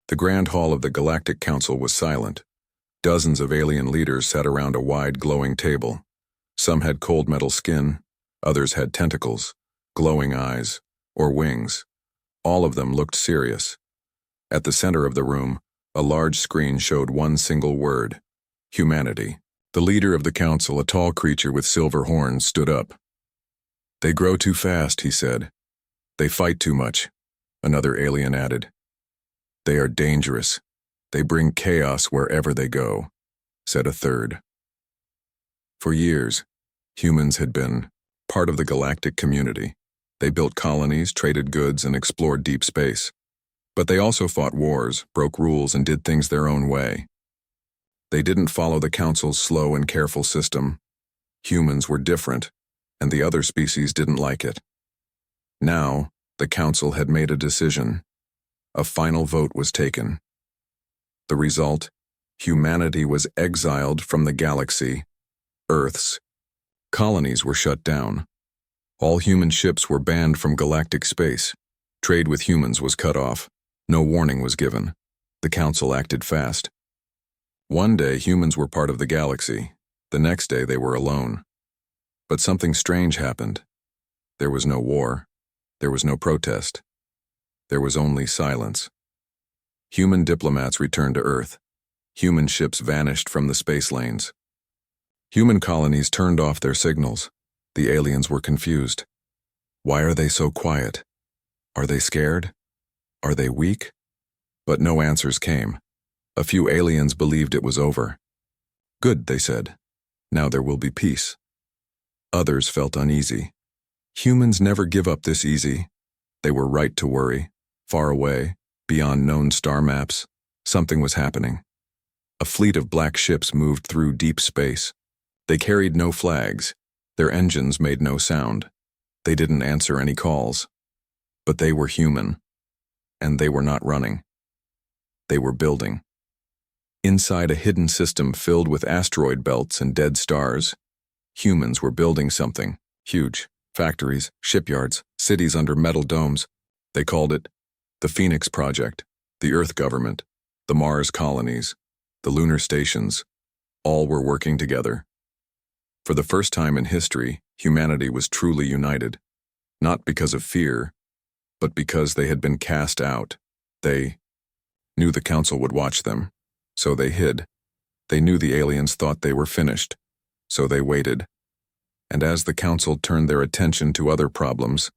The Grand Hall of the Galactic Council was silent. Dozens of alien leaders sat around a wide, glowing table. Some had cold metal skin, others had tentacles, glowing eyes, or wings. All of them looked serious. At the center of the room, a large screen showed one single word: humanity. The leader of the council, a tall creature with silver horns, stood up. "They grow too fast," he said. "They fight too much," another alien added. "They are dangerous. They bring chaos wherever they go," said a third. For years, humans had been part of the galactic community. They built colonies, traded goods, and explored deep space. But they also fought wars, broke rules, and did things their own way. They didn't follow the council's slow and careful system. Humans were different, and the other species didn't like it. Now, the council had made a decision. A final vote was taken. The result: humanity was exiled from the galaxy, Earth's. Colonies were shut down. All human ships were banned from galactic space. Trade with humans was cut off. No warning was given. The council acted fast. One day, humans were part of the galaxy. The next day, they were alone. But something strange happened. There was no war. There was no protest. There was only silence. Human diplomats returned to Earth. Human ships vanished from the space lanes. Human colonies turned off their signals. The aliens were confused. Why are they so quiet? Are they scared? Are they weak? But no answers came. A few aliens believed it was over. "Good," they said. "Now there will be peace." Others felt uneasy. Humans never give up this easy. They were right to worry. Far away, beyond known star maps, something was happening. A fleet of black ships moved through deep space. They carried no flags. Their engines made no sound. They didn't answer any calls. But they were human. And they were not running. They were building. Inside a hidden system filled with asteroid belts and dead stars, humans were building something huge: factories, shipyards, cities under metal domes. They called it the Phoenix Project, the Earth government, the Mars colonies, the lunar stations. All were working together. For the first time in history, humanity was truly united, not because of fear, but because they had been cast out. They knew the council would watch them, so they hid. They knew the aliens thought they were finished, so they waited. And as the council turned their attention to other problems,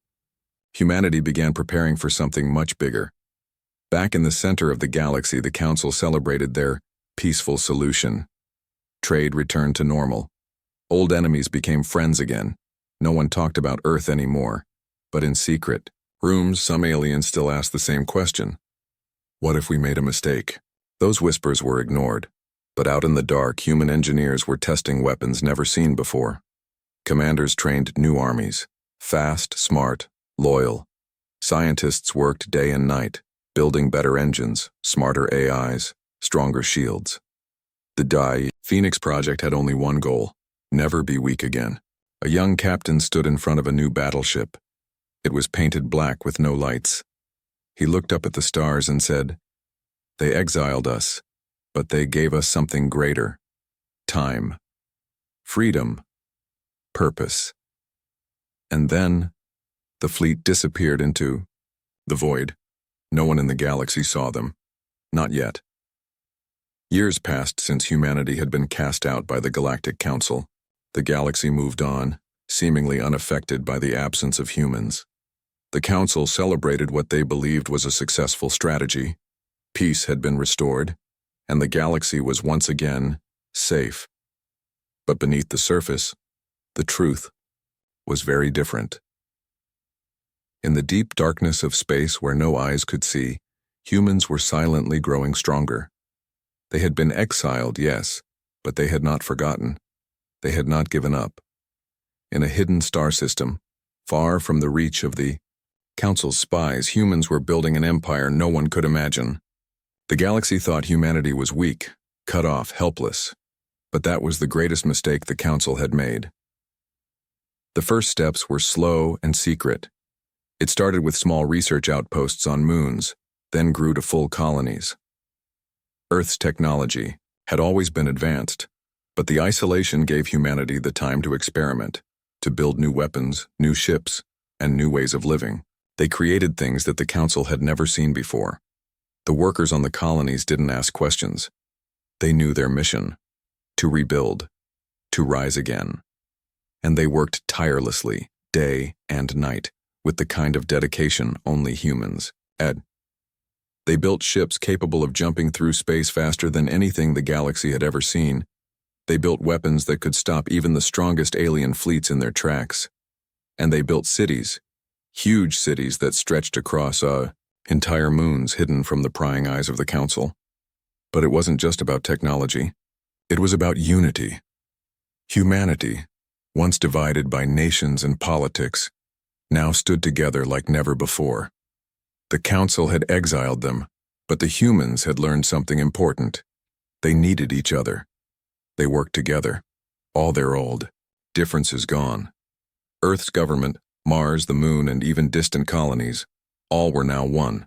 humanity began preparing for something much bigger. Back in the center of the galaxy, the council celebrated their peaceful solution. Trade returned to normal. Old enemies became friends again. No one talked about Earth anymore, but in secret rooms, some aliens still asked the same question: what if we made a mistake? Those whispers were ignored, but out in the dark, human engineers were testing weapons never seen before. Commanders trained new armies, fast, smart, loyal. Scientists worked day and night, building better engines, smarter AIs, stronger shields. The Phoenix Project had only one goal: never be weak again. A young captain stood in front of a new battleship. It was painted black with no lights. He looked up at the stars and said, "They exiled us, but they gave us something greater: time, freedom, purpose." And then the fleet disappeared into the void. No one in the galaxy saw them. Not yet. Years passed since humanity had been cast out by the Galactic Council. The galaxy moved on, seemingly unaffected by the absence of humans. The Council celebrated what they believed was a successful strategy. Peace had been restored, and the galaxy was once again safe. But beneath the surface, the truth was very different. In the deep darkness of space where no eyes could see, humans were silently growing stronger. They had been exiled, yes, but they had not forgotten. They had not given up. In a hidden star system, far from the reach of the Council's spies, humans were building an empire no one could imagine. The galaxy thought humanity was weak, cut off, helpless. But that was the greatest mistake the Council had made. The first steps were slow and secret. It started with small research outposts on moons, then grew to full colonies. Earth's technology had always been advanced, but the isolation gave humanity the time to experiment, to build new weapons, new ships, and new ways of living. They created things that the Council had never seen before. The workers on the colonies didn't ask questions. They knew their mission: to rebuild, to rise again. And they worked tirelessly, day and night, with the kind of dedication only humans had. They built ships capable of jumping through space faster than anything the galaxy had ever seen. They built weapons that could stop even the strongest alien fleets in their tracks. And they built cities, huge cities that stretched across entire moons hidden from the prying eyes of the Council. But it wasn't just about technology. It was about unity. Humanity, once divided by nations and politics, now stood together like never before. The Council had exiled them, but the humans had learned something important. They needed each other. They worked together, all their old differences gone. Earth's government, Mars, the Moon, and even distant colonies, all were now one.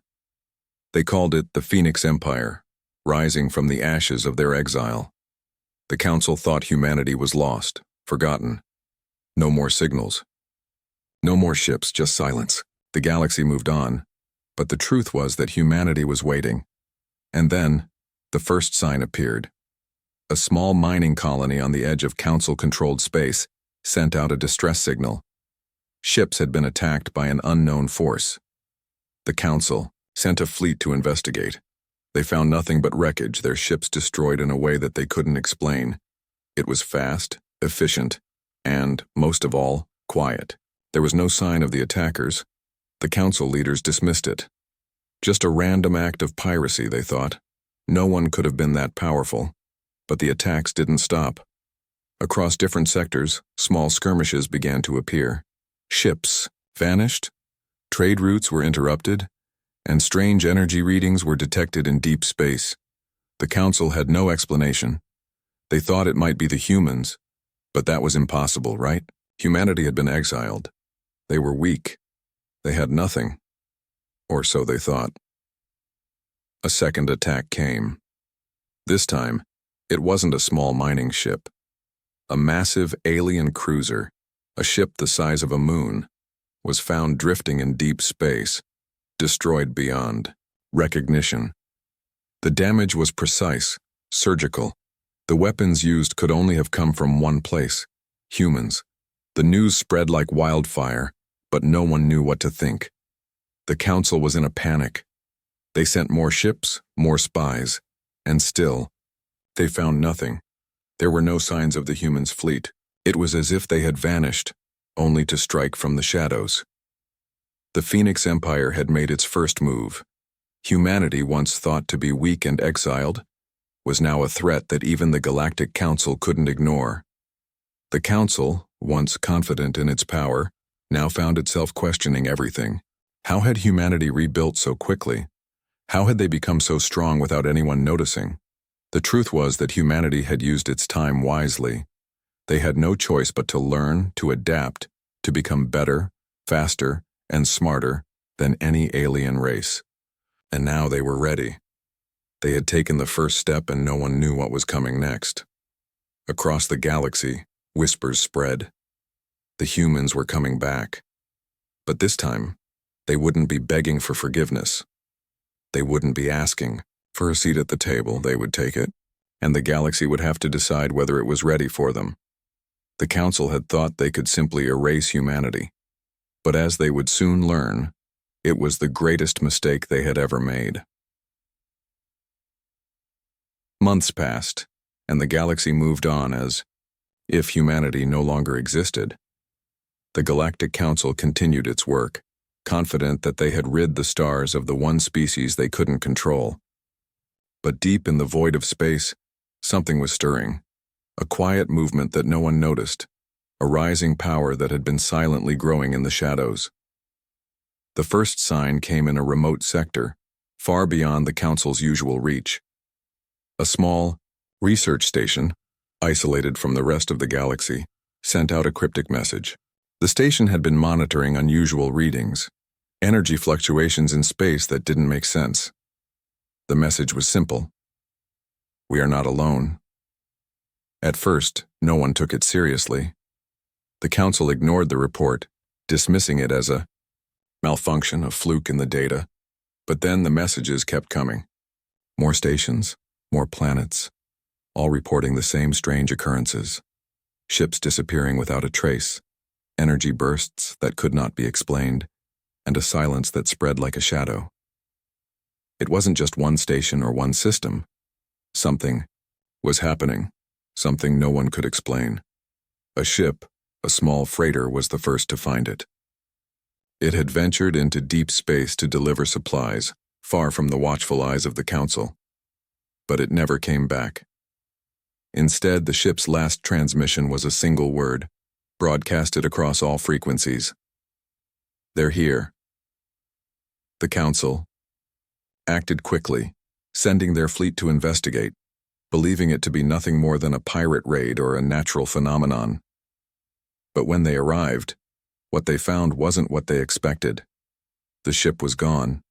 They called it the Phoenix Empire, rising from the ashes of their exile. The Council thought humanity was lost, forgotten. No more signals. No more ships, just silence. The galaxy moved on, but the truth was that humanity was waiting. And then, the first sign appeared. A small mining colony on the edge of Council-controlled space sent out a distress signal. Ships had been attacked by an unknown force. The Council sent a fleet to investigate. They found nothing but wreckage, their ships destroyed in a way that they couldn't explain. It was fast, efficient, and, most of all, quiet. There was no sign of the attackers. The Council leaders dismissed it. Just a random act of piracy, they thought. No one could have been that powerful. But the attacks didn't stop. Across different sectors, small skirmishes began to appear. Ships vanished, trade routes were interrupted, and strange energy readings were detected in deep space. The Council had no explanation. They thought it might be the humans, but that was impossible, right? Humanity had been exiled. They were weak. They had nothing. Or so they thought. A second attack came. This time, it wasn't a small mining ship. A massive alien cruiser, a ship the size of a moon, was found drifting in deep space, destroyed beyond recognition. The damage was precise, surgical. The weapons used could only have come from one place: humans. The news spread like wildfire, but no one knew what to think. The Council was in a panic. They sent more ships, more spies, and still, they found nothing. There were no signs of the humans' fleet. It was as if they had vanished, only to strike from the shadows. The Phoenix Empire had made its first move. Humanity, once thought to be weak and exiled, was now a threat that even the Galactic Council couldn't ignore. The Council, once confident in its power, now found itself questioning everything. How had humanity rebuilt so quickly? How had they become so strong without anyone noticing? The truth was that humanity had used its time wisely. They had no choice but to learn, to adapt, to become better, faster, and smarter than any alien race. And now they were ready. They had taken the first step and no one knew what was coming next. Across the galaxy, whispers spread. The humans were coming back. But this time, they wouldn't be begging for forgiveness. They wouldn't be asking for a seat at the table. They would take it, and the galaxy would have to decide whether it was ready for them. The Council had thought they could simply erase humanity. But as they would soon learn, it was the greatest mistake they had ever made. Months passed, and the galaxy moved on as if humanity no longer existed. The Galactic Council continued its work, confident that they had rid the stars of the one species they couldn't control. But deep in the void of space, something was stirring. A quiet movement that no one noticed, a rising power that had been silently growing in the shadows. The first sign came in a remote sector, far beyond the Council's usual reach. A small research station, isolated from the rest of the galaxy, sent out a cryptic message. The station had been monitoring unusual readings. Energy fluctuations in space that didn't make sense. The message was simple. We are not alone. At first, no one took it seriously. The council ignored the report, dismissing it as a malfunction, a fluke in the data. But then the messages kept coming. More stations, more planets, all reporting the same strange occurrences. Ships disappearing without a trace, energy bursts that could not be explained, and a silence that spread like a shadow. It wasn't just one station or one system. Something was happening, something no one could explain. A ship, a small freighter, was the first to find it. It had ventured into deep space to deliver supplies, far from the watchful eyes of the council. But it never came back. Instead, the ship's last transmission was a single word, broadcasted across all frequencies. They're here. The council acted quickly, sending their fleet to investigate, believing it to be nothing more than a pirate raid or a natural phenomenon. But when they arrived, what they found wasn't what they expected. The ship was gone.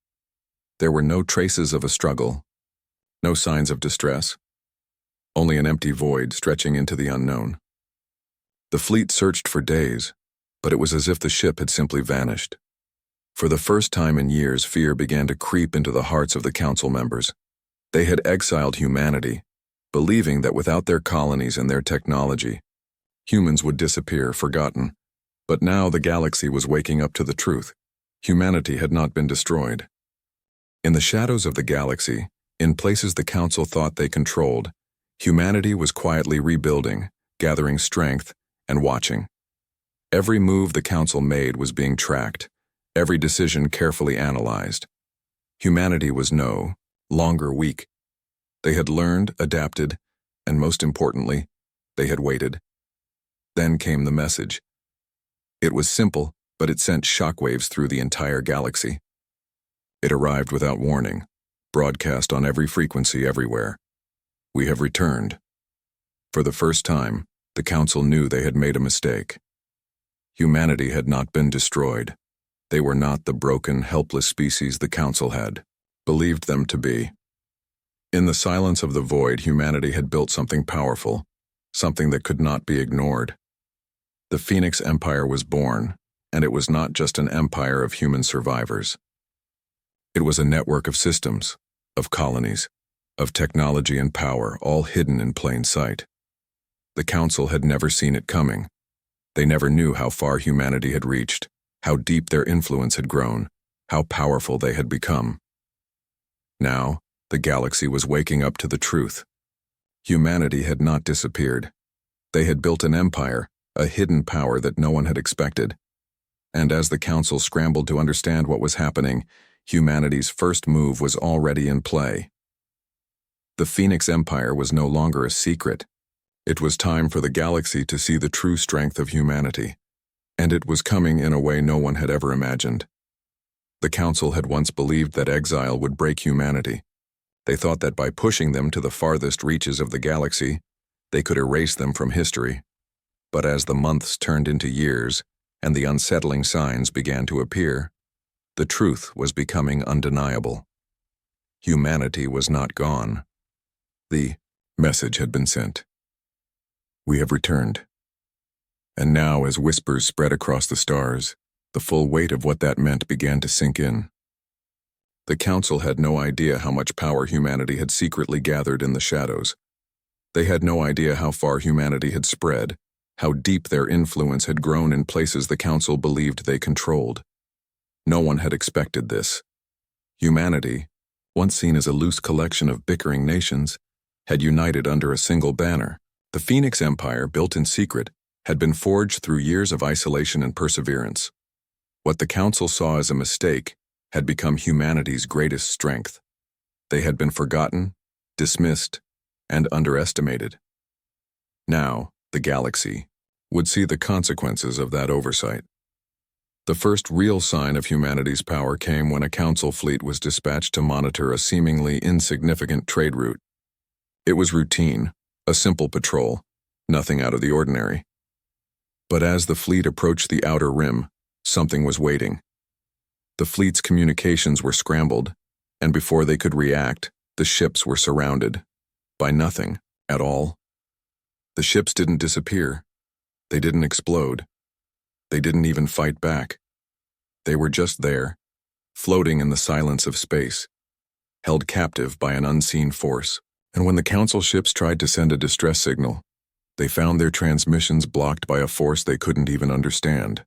There were no traces of a struggle, no signs of distress, only an empty void stretching into the unknown. The fleet searched for days, but it was as if the ship had simply vanished. For the first time in years, fear began to creep into the hearts of the council members. They had exiled humanity, believing that without their colonies and their technology, humans would disappear, forgotten. But now the galaxy was waking up to the truth. Humanity had not been destroyed. In the shadows of the galaxy, in places the council thought they controlled, humanity was quietly rebuilding, gathering strength, and watching. Every move the council made was being tracked, every decision carefully analyzed. Humanity was no longer weak. They had learned, adapted, and most importantly, they had waited. Then came the message. It was simple, but it sent shockwaves through the entire galaxy. It arrived without warning, broadcast on every frequency everywhere. We have returned. For the first time, the council knew they had made a mistake. Humanity had not been destroyed. They were not the broken, helpless species the council had believed them to be. In the silence of the void, humanity had built something powerful, something that could not be ignored. The Phoenix Empire was born, and it was not just an empire of human survivors. It was a network of systems, of colonies, of technology and power, all hidden in plain sight. The council had never seen it coming. They never knew how far humanity had reached, how deep their influence had grown, how powerful they had become. Now, the galaxy was waking up to the truth. Humanity had not disappeared. They had built an empire, a hidden power that no one had expected. And as the council scrambled to understand what was happening, humanity's first move was already in play. The Phoenix Empire was no longer a secret. It was time for the galaxy to see the true strength of humanity. And it was coming in a way no one had ever imagined. The council had once believed that exile would break humanity. They thought that by pushing them to the farthest reaches of the galaxy, they could erase them from history. But as the months turned into years, and the unsettling signs began to appear, the truth was becoming undeniable. Humanity was not gone. The message had been sent. We have returned. And now, as whispers spread across the stars, the full weight of what that meant began to sink in. The council had no idea how much power humanity had secretly gathered in the shadows. They had no idea how far humanity had spread, how deep their influence had grown in places the council believed they controlled. No one had expected this. Humanity, once seen as a loose collection of bickering nations, had united under a single banner. The Phoenix Empire, built in secret, had been forged through years of isolation and perseverance. What the council saw as a mistake had become humanity's greatest strength. They had been forgotten, dismissed, and underestimated. Now, the galaxy would see the consequences of that oversight. The first real sign of humanity's power came when a council fleet was dispatched to monitor a seemingly insignificant trade route. It was routine, a simple patrol, nothing out of the ordinary. But as the fleet approached the outer rim, something was waiting. The fleet's communications were scrambled, and before they could react, the ships were surrounded. By nothing at all. The ships didn't disappear. They didn't explode. They didn't even fight back. They were just there, floating in the silence of space, held captive by an unseen force. And when the Council ships tried to send a distress signal, they found their transmissions blocked by a force they couldn't even understand.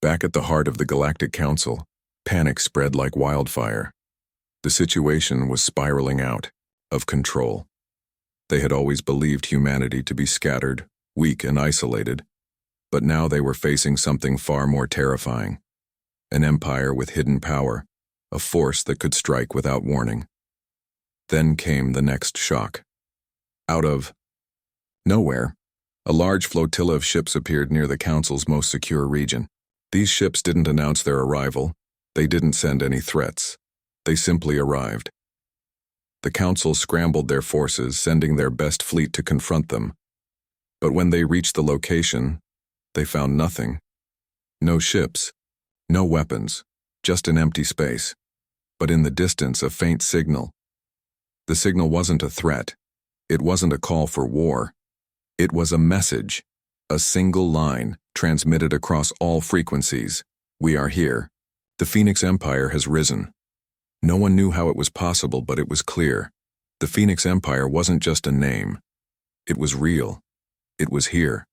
Back at the heart of the Galactic Council, panic spread like wildfire. The situation was spiraling out of control. They had always believed humanity to be scattered, weak, and isolated, but now they were facing something far more terrifying. An empire with hidden power, a force that could strike without warning. Then came the next shock. Out of nowhere, a large flotilla of ships appeared near the Council's most secure region. These ships didn't announce their arrival. They didn't send any threats. They simply arrived. The Council scrambled their forces, sending their best fleet to confront them. But when they reached the location, they found nothing. No ships, no weapons, just an empty space. But in the distance, a faint signal. The signal wasn't a threat. It wasn't a call for war. It was a message, a single line transmitted across all frequencies. We are here. The Phoenix Empire has risen. No one knew how it was possible, but it was clear. The Phoenix Empire wasn't just a name. It was real. It was here.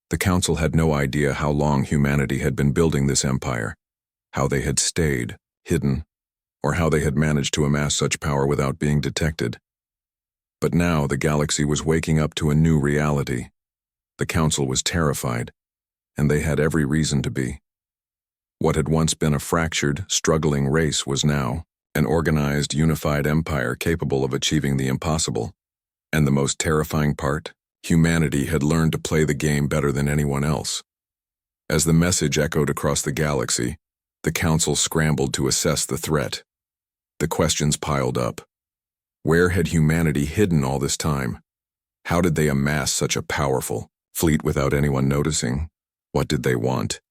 The Council had no idea how long humanity had been building this empire, how they had stayed, hidden, or how they had managed to amass such power without being detected. But now the galaxy was waking up to a new reality. The Council was terrified, and they had every reason to be. What had once been a fractured, struggling race was now an organized, unified empire capable of achieving the impossible. And the most terrifying part? Humanity had learned to play the game better than anyone else. As the message echoed across the galaxy, the Council scrambled to assess the threat. The questions piled up. Where had humanity hidden all this time? How did they amass such a powerful fleet without anyone noticing? What did they want?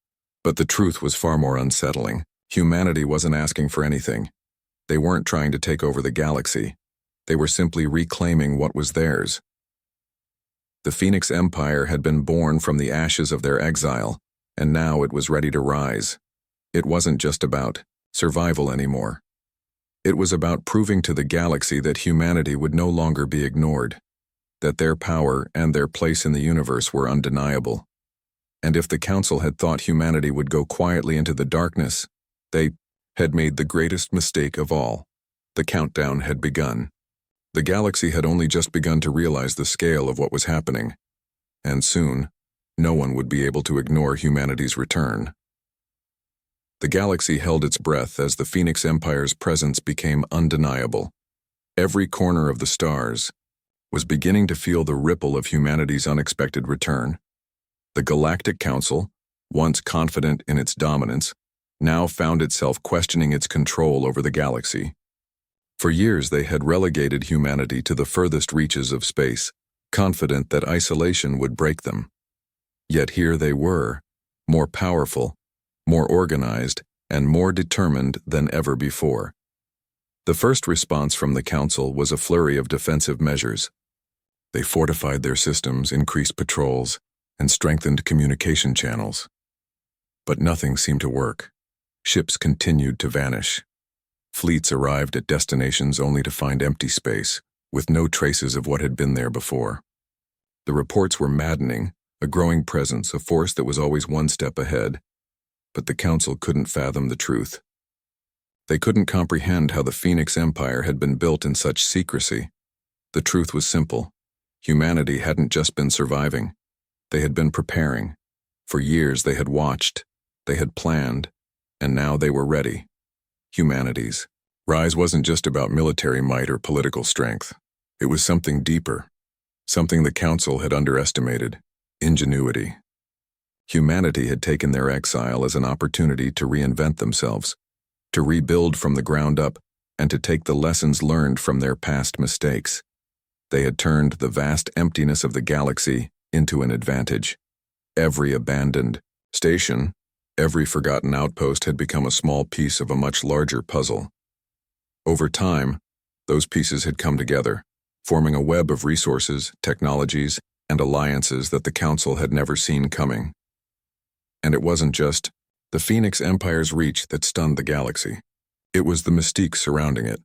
But the truth was far more unsettling. Humanity wasn't asking for anything. They weren't trying to take over the galaxy. They were simply reclaiming what was theirs. The Phoenix Empire had been born from the ashes of their exile, and now it was ready to rise. It wasn't just about survival anymore. It was about proving to the galaxy that humanity would no longer be ignored, that their power and their place in the universe were undeniable. And if the Council had thought humanity would go quietly into the darkness, they had made the greatest mistake of all. The countdown had begun. The galaxy had only just begun to realize the scale of what was happening, and soon, no one would be able to ignore humanity's return. The galaxy held its breath as the Phoenix Empire's presence became undeniable. Every corner of the stars was beginning to feel the ripple of humanity's unexpected return. The Galactic Council, once confident in its dominance, now found itself questioning its control over the galaxy. For years they had relegated humanity to the furthest reaches of space, confident that isolation would break them. Yet here they were, more powerful, more organized, and more determined than ever before. The first response from the Council was a flurry of defensive measures. They fortified their systems, increased patrols, and strengthened communication channels. But nothing seemed to work. Ships continued to vanish. Fleets arrived at destinations only to find empty space, with no traces of what had been there before. The reports were maddening, a growing presence, a force that was always one step ahead. But the Council couldn't fathom the truth. They couldn't comprehend how the Phoenix Empire had been built in such secrecy. The truth was simple. Humanity hadn't just been surviving. They had been preparing. For years they had watched, they had planned, and now they were ready. Humanity's rise wasn't just about military might or political strength. It was something deeper, something the Council had underestimated: ingenuity. Humanity had taken their exile as an opportunity to reinvent themselves, to rebuild from the ground up, and to take the lessons learned from their past mistakes. They had turned the vast emptiness of the galaxy into an advantage. Every abandoned station, Every forgotten outpost had become a small piece of a much larger puzzle. Over time, those pieces had come together, forming a web of resources, technologies, and alliances that the Council had never seen coming. And it wasn't just the Phoenix Empire's reach that stunned the galaxy. It was the mystique surrounding it.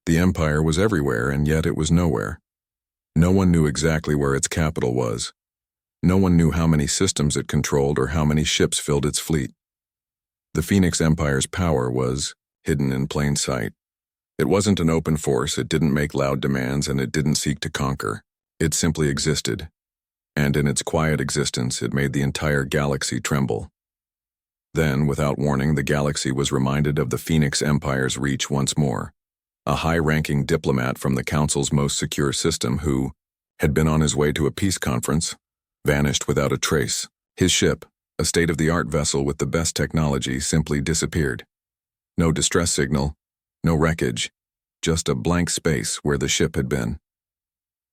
The Empire was everywhere, and yet it was nowhere. No one knew exactly where its capital was. No one knew how many systems it controlled or how many ships filled its fleet. The Phoenix Empire's power was hidden in plain sight. It wasn't an open force, it didn't make loud demands, and it didn't seek to conquer. It simply existed. And in its quiet existence, it made the entire galaxy tremble. Then, without warning, the galaxy was reminded of the Phoenix Empire's reach once more. A high-ranking diplomat from the Council's most secure system who had been on his way to a peace conference, vanished without a trace. His ship, a state-of-the-art vessel with the best technology, simply disappeared. No distress signal, no wreckage, just a blank space where the ship had been.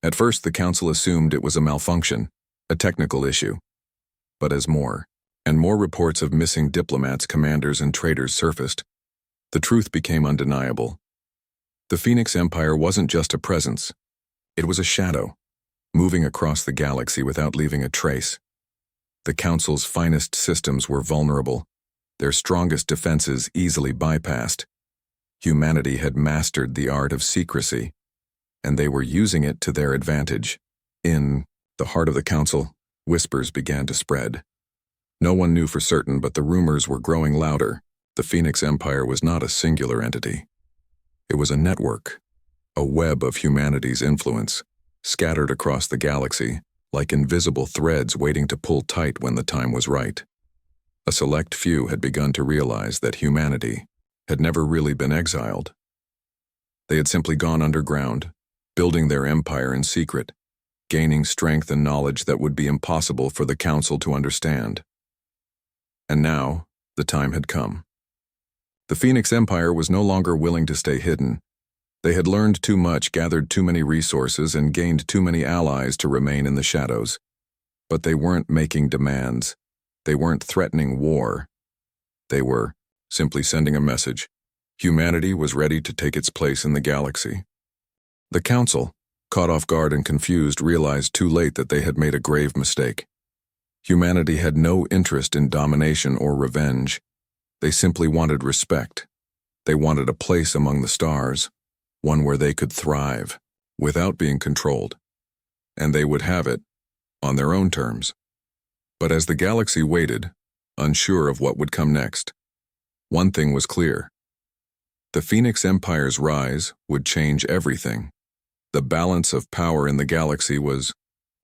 At first, the Council assumed it was a malfunction, a technical issue. But as more and more reports of missing diplomats, commanders, and traders surfaced, the truth became undeniable. The Phoenix Empire wasn't just a presence. It was a shadow, moving across the galaxy without leaving a trace. The Council's finest systems were vulnerable, their strongest defenses easily bypassed. Humanity had mastered the art of secrecy, and they were using it to their advantage. In the heart of the Council, whispers began to spread. No one knew for certain, but the rumors were growing louder. The Phoenix Empire was not a singular entity. It was a network, a web of humanity's influence, scattered across the galaxy, like invisible threads waiting to pull tight when the time was right. A select few had begun to realize that humanity had never really been exiled. They had simply gone underground, building their empire in secret, gaining strength and knowledge that would be impossible for the Council to understand. And now, the time had come. The Phoenix Empire was no longer willing to stay hidden. They had learned too much, gathered too many resources, and gained too many allies to remain in the shadows. But they weren't making demands. They weren't threatening war. They were simply sending a message. Humanity was ready to take its place in the galaxy. The Council, caught off guard and confused, realized too late that they had made a grave mistake. Humanity had no interest in domination or revenge. They simply wanted respect. They wanted a place among the stars, one where they could thrive, without being controlled. And they would have it, on their own terms. But as the galaxy waited, unsure of what would come next, one thing was clear. The Phoenix Empire's rise would change everything. The balance of power in the galaxy was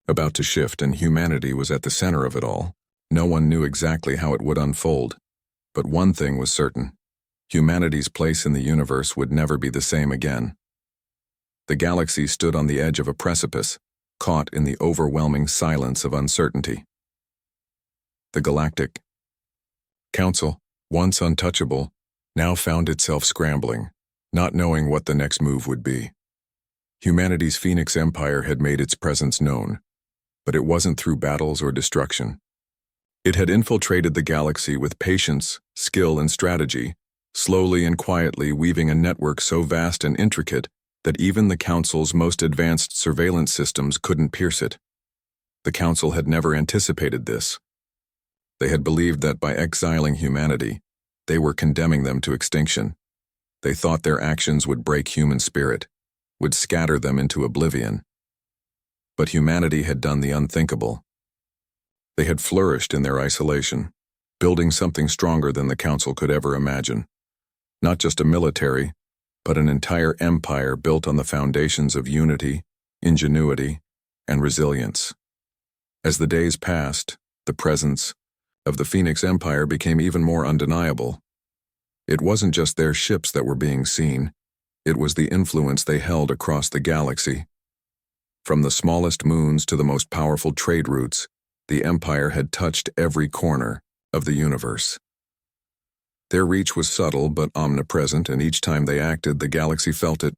about to shift, and humanity was at the center of it all. No one knew exactly how it would unfold. But one thing was certain. Humanity's place in the universe would never be the same again. The galaxy stood on the edge of a precipice, caught in the overwhelming silence of uncertainty. The Galactic Council, once untouchable, now found itself scrambling, not knowing what the next move would be. Humanity's Phoenix Empire had made its presence known, but it wasn't through battles or destruction. It had infiltrated the galaxy with patience, skill, and strategy, slowly and quietly weaving a network so vast and intricate that even the Council's most advanced surveillance systems couldn't pierce it. The Council had never anticipated this. They had believed that by exiling humanity, they were condemning them to extinction. They thought their actions would break human spirit, would scatter them into oblivion. But humanity had done the unthinkable. They had flourished in their isolation, building something stronger than the Council could ever imagine. Not just a military, but an entire empire built on the foundations of unity, ingenuity, and resilience. As the days passed, the presence of the Phoenix Empire became even more undeniable. It wasn't just their ships that were being seen, it was the influence they held across the galaxy. From the smallest moons to the most powerful trade routes, the Empire had touched every corner of the universe. Their reach was subtle but omnipresent, and each time they acted, the galaxy felt it,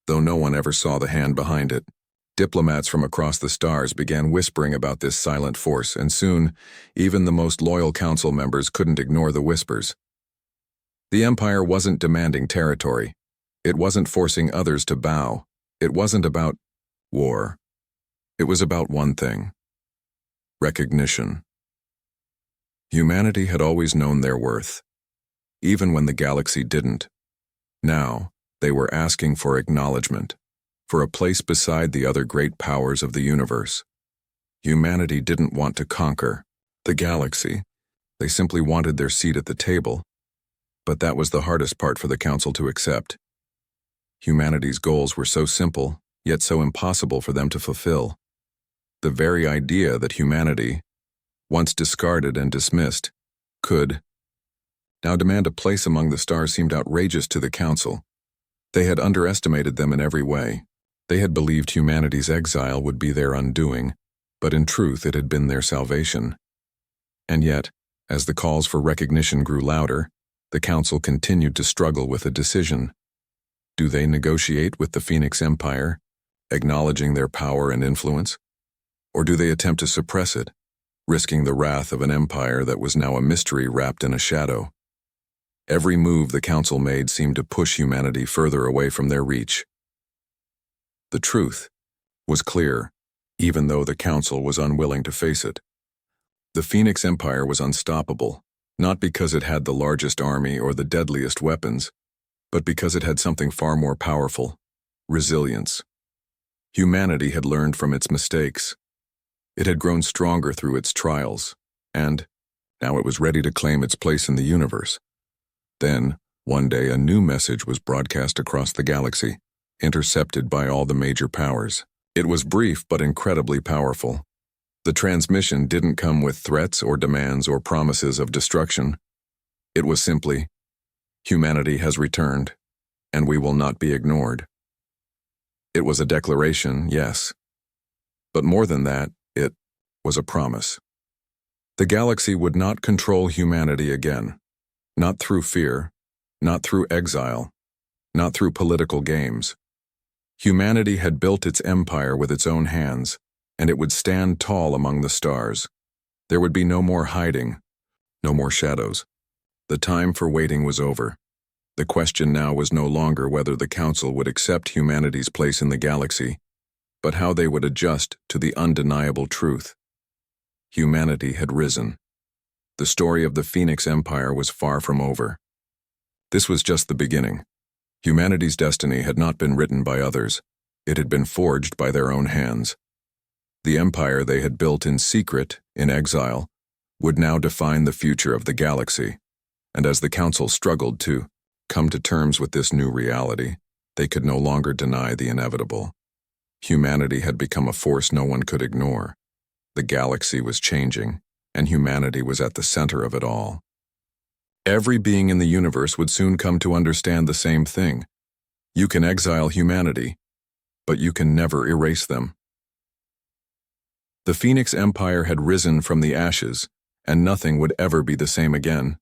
though no one ever saw the hand behind it. Diplomats from across the stars began whispering about this silent force, and soon, even the most loyal council members couldn't ignore the whispers. The Empire wasn't demanding territory. It wasn't forcing others to bow. It wasn't about war. It was about one thing: recognition. Humanity had always known their worth, even when the galaxy didn't. Now, they were asking for acknowledgement, for a place beside the other great powers of the universe. Humanity didn't want to conquer the galaxy. They simply wanted their seat at the table. But that was the hardest part for the Council to accept. Humanity's goals were so simple, yet so impossible for them to fulfill. The very idea that humanity, once discarded and dismissed, could now demand a place among the stars seemed outrageous to the Council. They had underestimated them in every way. They had believed humanity's exile would be their undoing, but in truth it had been their salvation. And yet, as the calls for recognition grew louder, the Council continued to struggle with a decision. Do they negotiate with the Phoenix Empire, acknowledging their power and influence? Or do they attempt to suppress it, risking the wrath of an empire that was now a mystery wrapped in a shadow? Every move the Council made seemed to push humanity further away from their reach. The truth was clear, even though the Council was unwilling to face it. The Phoenix Empire was unstoppable, not because it had the largest army or the deadliest weapons, but because it had something far more powerful: resilience. Humanity had learned from its mistakes. It had grown stronger through its trials, and now it was ready to claim its place in the universe. Then, one day, a new message was broadcast across the galaxy, intercepted by all the major powers. It was brief but incredibly powerful. The transmission didn't come with threats or demands or promises of destruction. It was simply, humanity has returned, and we will not be ignored. It was a declaration, yes. But more than that, it was a promise. The galaxy would not control humanity again. Not through fear, not through exile, not through political games. Humanity had built its empire with its own hands, and it would stand tall among the stars. There would be no more hiding, no more shadows. The time for waiting was over. The question now was no longer whether the Council would accept humanity's place in the galaxy, but how they would adjust to the undeniable truth. Humanity had risen. The story of the Phoenix Empire was far from over. This was just the beginning. Humanity's destiny had not been written by others. It had been forged by their own hands. The empire they had built in secret, in exile, would now define the future of the galaxy. And as the Council struggled to come to terms with this new reality, they could no longer deny the inevitable. Humanity had become a force no one could ignore. The galaxy was changing, and humanity was at the center of it all. Every being in the universe would soon come to understand the same thing. You can exile humanity, but you can never erase them. The Phoenix Empire had risen from the ashes, and nothing would ever be the same again.